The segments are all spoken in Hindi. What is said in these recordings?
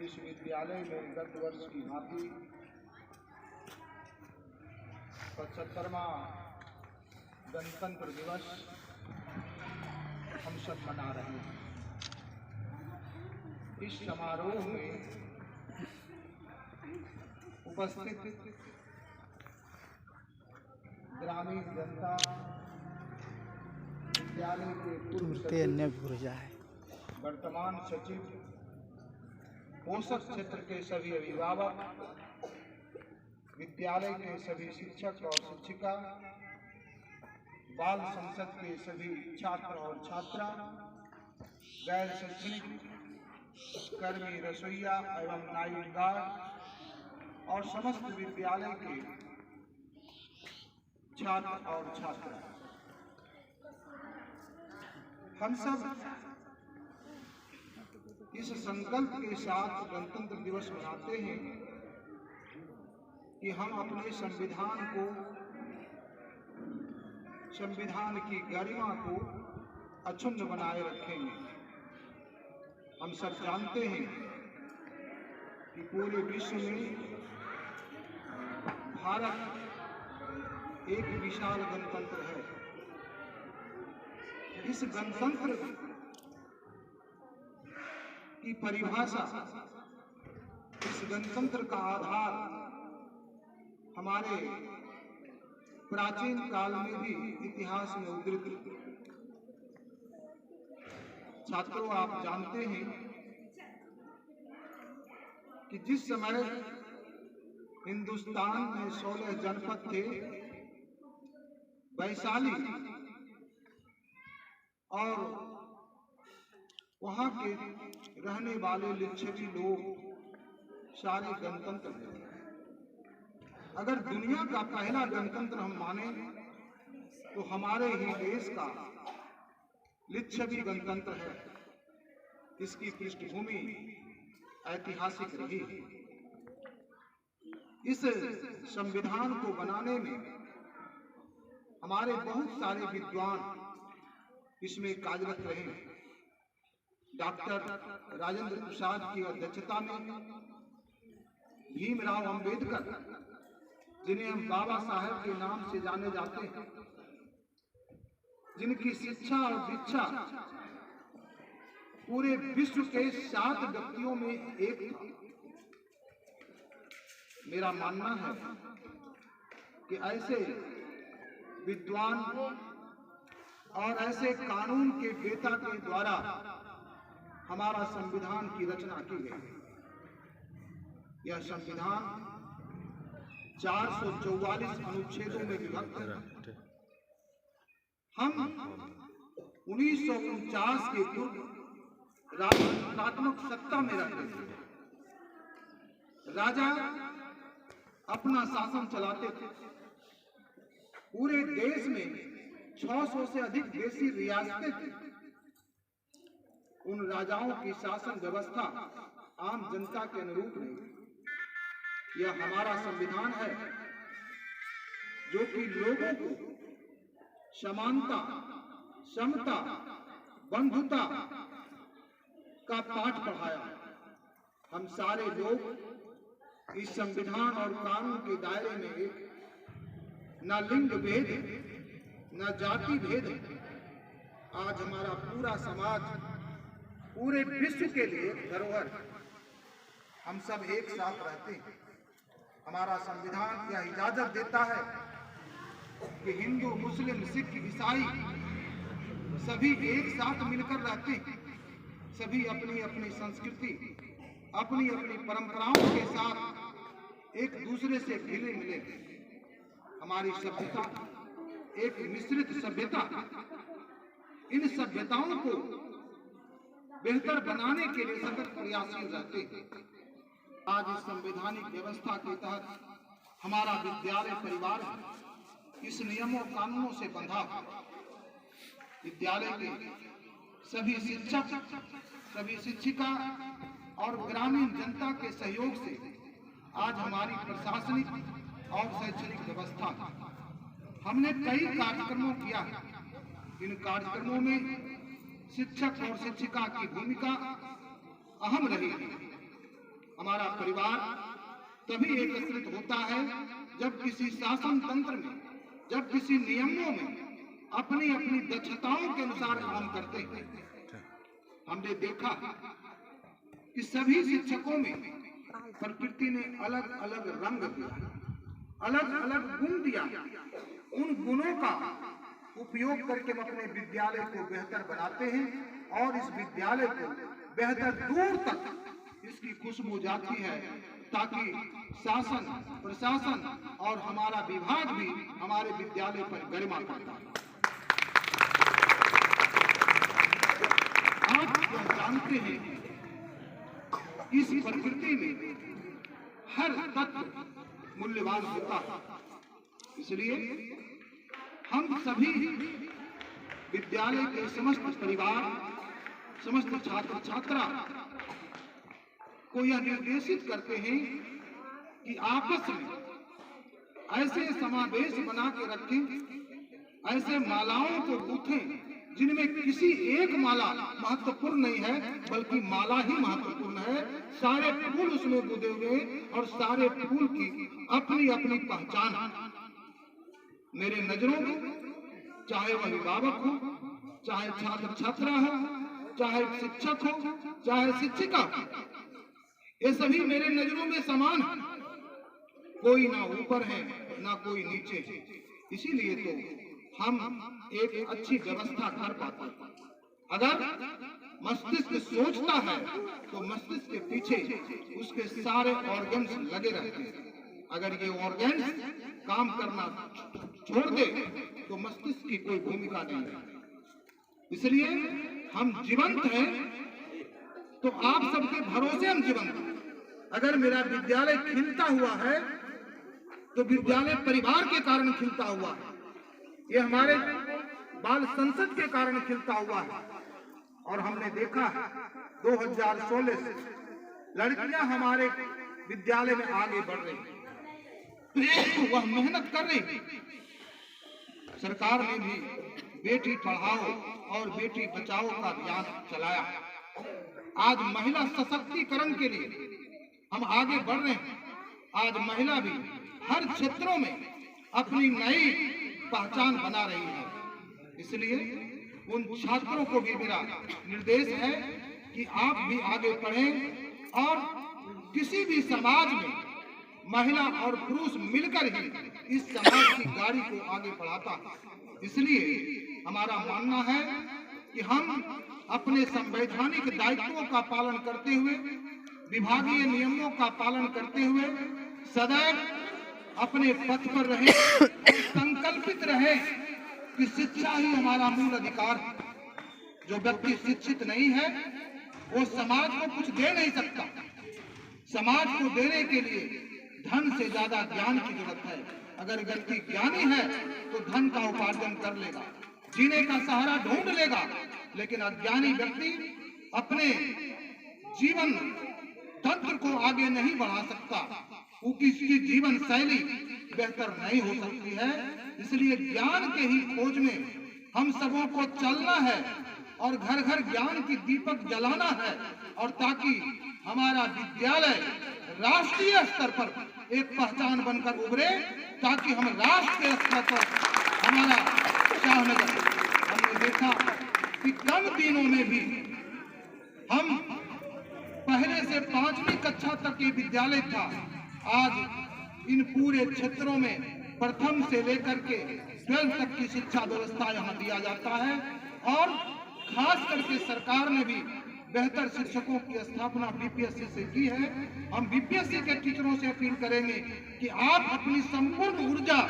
इस विद्यालय में गत वर्ष की भांति 75वां गणतंत्र दिवस हम सब मना रहे हैं। इस समारोह में उपस्थित ग्रामीण जनता, विद्यालय के पूर्व सचिव, वर्तमान सचिव, पोषक क्षेत्र के सभी अभिभावक, विद्यालय के सभी शिक्षक और शिक्षिका, बाल संसद के सभी छात्र और छात्रा, गैर शैक्षणिक कर्मी, रसोइया एवं नाइट गार्ड और समस्त विद्यालय के छात्र और छात्रा, हम सब इस संकल्प के साथ गणतंत्र दिवस मनाते हैं कि हम अपने संविधान को, संविधान की गरिमा को अक्षुण्ण बनाए रखेंगे। हम सब जानते हैं कि पूरे विश्व में भारत एक विशाल गणतंत्र है। इस गणतंत्र की परिभाषा, इस गणतंत्र का आधार हमारे प्राचीन काल में भी इतिहास में उद्धृत। छात्रों, आप जानते हैं कि जिस समय हिंदुस्तान में 16 जनपद थे, वैशाली और वहां के रहने वाले लिच्छवी लोग सारे गणतंत्र थे। अगर दुनिया का पहला गणतंत्र हम माने तो हमारे ही देश का लिच्छवी गणतंत्र है। इसकी पृष्ठभूमि ऐतिहासिक रही। इस संविधान को बनाने में हमारे बहुत सारे विद्वान इसमें कार्यरत रहे। डॉक्टर राजेंद्र प्रसाद की अध्यक्षता में भीमराव अंबेडकर, जिन्हें हम बाबा साहब के नाम से जाने जाते हैं, जिनकी शिक्षा और दीक्षा पूरे विश्व के 7 व्यक्तियों में एक था। मेरा मानना है कि ऐसे विद्वान और ऐसे कानून के बेटा के द्वारा हमारा संविधान की रचना की गई। यह संविधान 444 अनुच्छेदों में विभक्त है। हम 1949 के पूर्व राजतंत्रात्मक सत्ता में रहते थे। राजा अपना शासन चलाते थे। पूरे देश में 600 से अधिक देशी रियासतें थी। उन राजाओं की शासन व्यवस्था आम जनता के अनुरूप नहीं। यह हमारा संविधान है जो कि लोगों को समानता, समता, बंधुता का पाठ पढ़ाया। हम सारे लोग इस संविधान और कानून के दायरे में एक न लिंग भेद, न जाति भेद। आज हमारा पूरा समाज पूरे विश्व के लिए धरोहर। हम सब एक साथ रहते हैं। हमारा संविधान यह इजाजत देता है कि हिंदू, मुस्लिम, सिख, ईसाई सभी एक साथ मिलकर रहते हैं। सभी अपनी अपनी संस्कृति, अपनी अपनी परंपराओं के साथ एक दूसरे से घिले मिले। हमारी सभ्यता एक मिश्रित सभ्यता। इन सभ्यताओं को बेहतर बनाने के लिए सतत प्रयासशील रहते हैं। आज इस संवैधानिक व्यवस्था के तहत हमारा विद्यालय परिवार इस नियमों कानूनों से बंधा। विद्यालय के सभी शिक्षक, सभी शिक्षिका और ग्रामीण जनता के सहयोग से आज हमारी प्रशासनिक और शैक्षणिक व्यवस्था, हमने कई कार्यक्रमों किया। इन कार्यक्रमों में शिक्षक और शिक्षिका की भूमिका अहम रही है। हमारा परिवार तभी एकत्रित होता है जब किसी शासन तंत्र में, जब किसी नियमों में अपनी अपनी दक्षताओं के अनुसार काम करते हैं। हमने देखा कि सभी शिक्षकों में प्रकृति ने अलग अलग रंग दिया, अलग अलग गुण दिया। उन गुणों का उपयोग करके हम अपने विद्यालय को बेहतर बनाते हैं और इस विद्यालय को बेहतर दूर तक इसकी खुशबू जाती है, ताकि शासन, प्रशासन और हमारा विभाग भी हमारे विद्यालय पर गरिमा करता है। आप यह जानते हैं, इस प्रकृति में हर तत्व मूल्यवान होता है। इसलिए हम सभी विद्यालय के समस्त परिवार, समस्त छात्र छात्रा को यह निर्देशित करते हैं कि आपस में ऐसे समावेश बना के रखें, ऐसे मालाओं को गूंथें जिनमें किसी एक माला महत्वपूर्ण नहीं है, बल्कि माला ही महत्वपूर्ण है। सारे फूल उसमें गुदे हुए और सारे फूल की अपनी अपनी पहचान है। मेरे नजरों में चाहे वह अभिभावक हो, चाहे छात्र छात्रा हो, चाहे शिक्षक हो, चाहे शिक्षिका हो, ये सभी मेरे नजरों में समान है। कोई ना ऊपर है ना कोई नीचे है। इसीलिए तो हम एक अच्छी व्यवस्था कर पाते हैं। अगर मस्तिष्क सोचता है तो मस्तिष्क के पीछे उसके सारे ऑर्गन्स लगे रहते हैं। अगर ये ऑर्गन्स काम करना छोड़ दे तो मस्तिष्क की कोई भूमिका नहीं है। इसलिए हम जीवंत हैं तो आप सबके भरोसे हम जीवंत हैं। अगर मेरा विद्यालय खिलता हुआ है तो विद्यालय परिवार के कारण खिलता हुआ है। ये हमारे बाल संसद के कारण खिलता हुआ है। और हमने देखा 2016 से लड़कियां हमारे विद्यालय में आगे बढ़ रही हैं, वह मेहनत कर रही है। सरकार ने भी बेटी पढ़ाओ और बेटी बचाओ का अभियान चलाया। आज महिला सशक्तिकरण के लिए हम आगे बढ़ रहे हैं। आज महिला भी हर क्षेत्रों में अपनी नई पहचान बना रही है। इसलिए उन छात्रों को भी मेरा निर्देश है कि आप भी आगे बढ़ें और किसी भी समाज में महिला और पुरुष मिलकर ही इस समाज की गाड़ी को आगे बढ़ाता है। इसलिए हमारा मानना है कि हम अपने संवैधानिक दायित्वों का पालन करते हुए, विभागीय नियमों का पालन करते हुए सदैव अपने पथ पर रहे, संकल्पित रहे कि शिक्षा ही हमारा मूल अधिकार है। जो व्यक्ति शिक्षित नहीं है वो समाज को कुछ दे नहीं सकता। समाज को देने के लिए धन से ज्यादा ज्ञान की जरूरत है। अगर व्यक्ति ज्ञानी है तो धन का उपार्जन कर लेगा, जीने का सहारा ढूंढ लेगा। लेकिन अज्ञानी व्यक्ति अपने जीवन तंत्र को आगे नहीं बढ़ा सकता, उसकी जीवन शैली बेहतर नहीं हो सकती है। इसलिए ज्ञान के ही खोज में हम सबों को चलना है और घर घर ज्ञान की दीपक जलाना है, और ताकि हमारा विद्यालय राष्ट्रीय स्तर पर एक पहचान बनकर उभरे, ताकि हम राष्ट्र के स्तर पर हमारा शाहनगर। हमने देखा कि कम दिनों में भी हम पहले से 5वीं कक्षा तक ये विद्यालय था, आज इन पूरे क्षेत्रों में प्रथम से लेकर के 12th तक की शिक्षा व्यवस्था यहाँ दिया जाता है। और खास करके सरकार ने भी बेहतर शिक्षकों की स्थापना बीपीएससी से की है। हम बीपीएससी के टीचरों से अपील करेंगे कि आप अपनी संपूर्ण ऊर्जा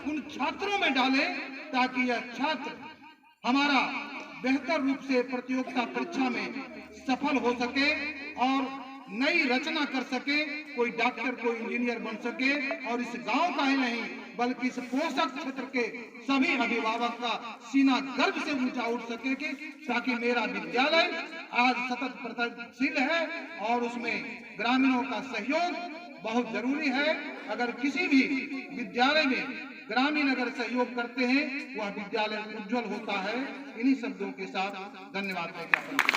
उन छात्रों में डालें, ताकि यह छात्र हमारा बेहतर रूप से प्रतियोगिता परीक्षा में सफल हो सके और नई रचना कर सके, कोई डॉक्टर, कोई इंजीनियर बन सके, और इस गांव का ही नहीं बल्कि इस पोषक क्षेत्र के सभी अभिभावक का सीना गर्व से ऊंचा उठ सके, ताकि मेरा विद्यालय आज सतत प्रगतिशील है और उसमें ग्रामीणों का सहयोग, बहुत जरूरी है। अगर किसी भी विद्यालय में ग्रामीण अगर सहयोग करते हैं, वह विद्यालय उज्जवल होता है। इन्हीं शब्दों के साथ धन्यवाद देता हूं।